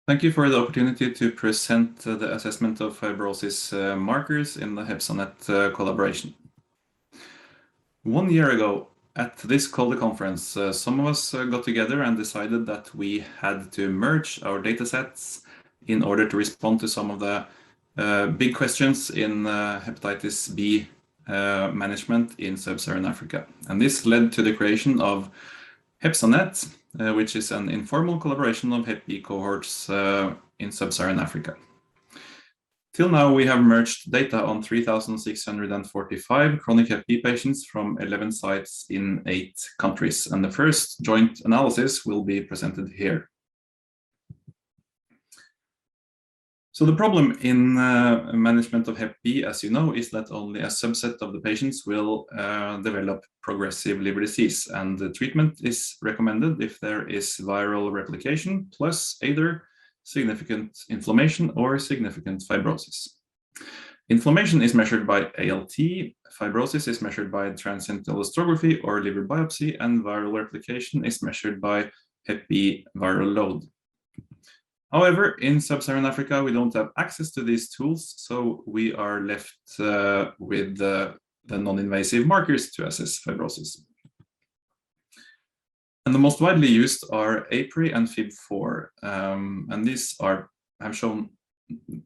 Thank you for the opportunity to present the assessment of fibrosis markers in the HEPSANET collaboration. 1 year ago, at this COLDE conference, some of us got together and decided that we had to merge our datasets in order to respond to some of the big questions in hepatitis B management in Sub-Saharan Africa. And this led to the creation of HEPSANET, which is an informal collaboration of Hep B cohorts in Sub-Saharan Africa. Till now, we have merged data on 3,645 chronic Hep B patients from 11 sites in 8 countries, and the first joint analysis will be presented here. So the problem in management of Hep B, as you know, is that only a subset of the patients will develop progressive liver disease, and the treatment is recommended if there is viral replication plus either significant inflammation or significant fibrosis. Inflammation is measured by ALT, fibrosis is measured by transient elastography or liver biopsy, and viral replication is measured by Hep B viral load. However, in Sub-Saharan Africa, we don't have access to these tools, so we are left with the non-invasive markers to assess fibrosis. And the most widely used are APRI and FIB4, and these have shown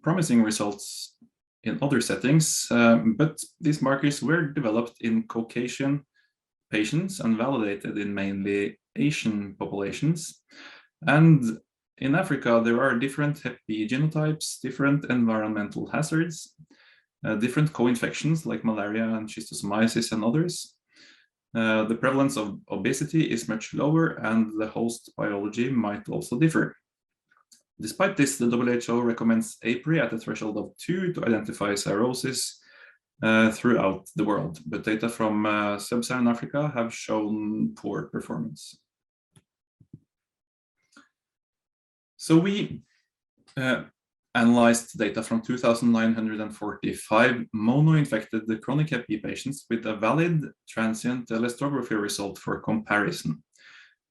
promising results in other settings, but these markers were developed in Caucasian patients and validated in mainly Asian populations. And in Africa, there are different Hep B genotypes, different environmental hazards, different co-infections like malaria and schistosomiasis and others. The prevalence of obesity is much lower, and the host biology might also differ. Despite this, the WHO recommends APRI at a threshold of 2 to identify cirrhosis throughout the world, but data from Sub-Saharan Africa have shown poor performance. So we analyzed data from 2,945 mono-infected chronic Hep B patients with a valid transient elastography result for comparison.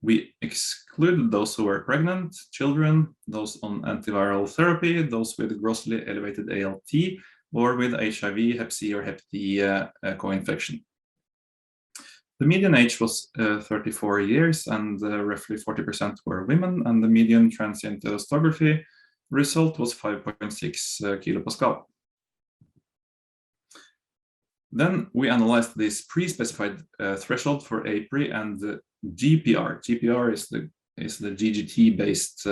We excluded those who were pregnant, children, those on antiviral therapy, those with grossly elevated ALT, or with HIV, Hep C, or Hep D co-infection. The median age was 34 years, and roughly 40% were women, and the median transient elastography result was 5.6 kilopascal. Then we analyzed this pre-specified threshold for APRI and GPR. GPR is the GGT-based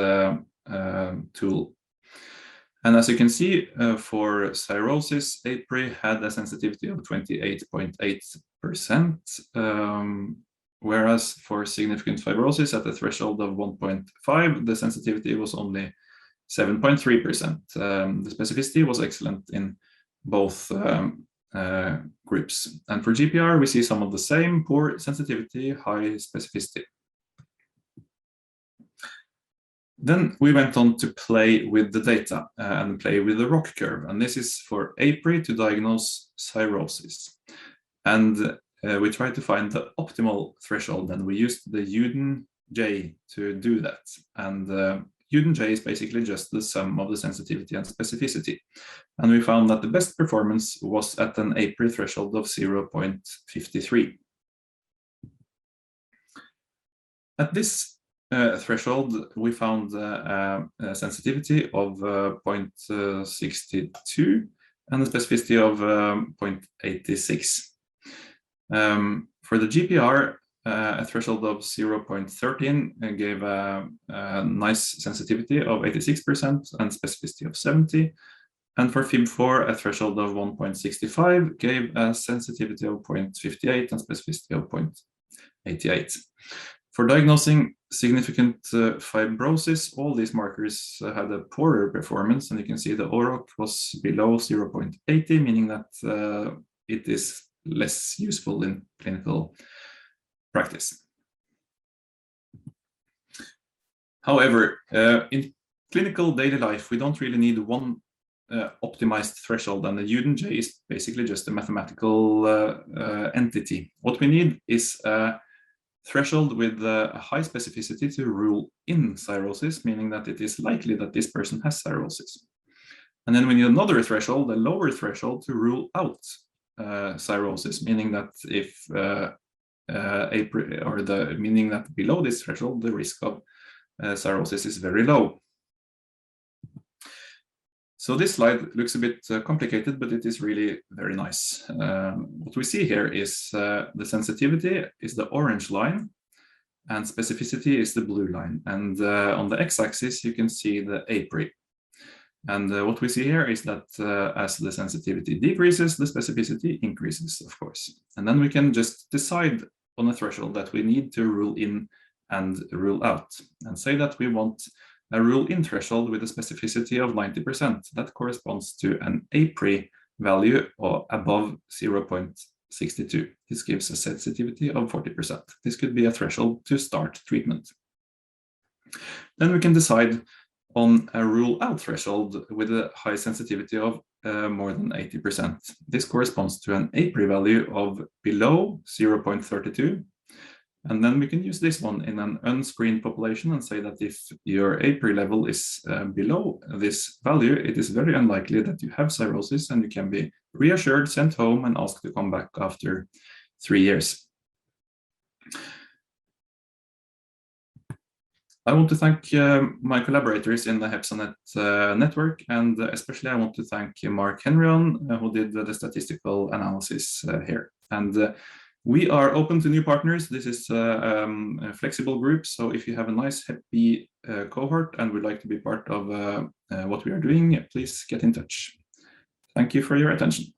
tool. And as you can see, for cirrhosis, APRI had a sensitivity of 28.8%, whereas for significant fibrosis at a threshold of 1.5, the sensitivity was only 7.3%. The specificity was excellent in both groups. And for GPR, we see some of the same: poor sensitivity, high specificity. Then we went on to play with the data and play with the ROC curve. And this is for APRI to diagnose cirrhosis. And we tried to find the optimal threshold, and we used the Uden-J to do that. And Uden-J is basically just the sum of the sensitivity and specificity. And we found that the best performance was at an APRI threshold of 0.53. At this threshold, we found a sensitivity of 0.62 and a specificity of 0.86. For the GPR, a threshold of 0.13 gave a nice sensitivity of 86% and specificity of 70. And for FIB4, a threshold of 1.65 gave a sensitivity of 0.58 and specificity of 0.88. For diagnosing significant fibrosis, all these markers had a poorer performance, and you can see the OROC was below 0.80, meaning that it is less useful in clinical practice. However, in clinical daily life, we don't really need one optimized threshold, and the Uden-J is basically just a mathematical entity. What we need is a threshold with a high specificity to rule in cirrhosis, meaning that it is likely that this person has cirrhosis. And then we need another threshold, a lower threshold, to rule out cirrhosis, meaning that if meaning that below this threshold, the risk of cirrhosis is very low. So this slide looks a bit complicated, but it is really very nice. What we see here is the sensitivity is the orange line, and specificity is the blue line. And on the x-axis, you can see the APRI. And what we see here is that as the sensitivity decreases, the specificity increases, of course. And then we can just decide on a threshold that we need to rule in and rule out, and say that we want a rule-in threshold with a specificity of 90%. That corresponds to an APRI value or above 0.62. This gives a sensitivity of 40%. This could be a threshold to start treatment. Then we can decide on a rule-out threshold with a high sensitivity of more than 80%. This corresponds to an APRI value of below 0.32. And then we can use this one in an unscreened population and say that if your APRI level is below this value, it is very unlikely that you have cirrhosis, and you can be reassured, sent home, and asked to come back after 3 years. I want to thank my collaborators in the HEPSANET network, and especially I want to thank Mark Henryon, who did the statistical analysis here. And we are open to new partners. This is a flexible group, so if you have a nice, happy cohort and would like to be part of what we are doing, please get in touch. Thank you for your attention.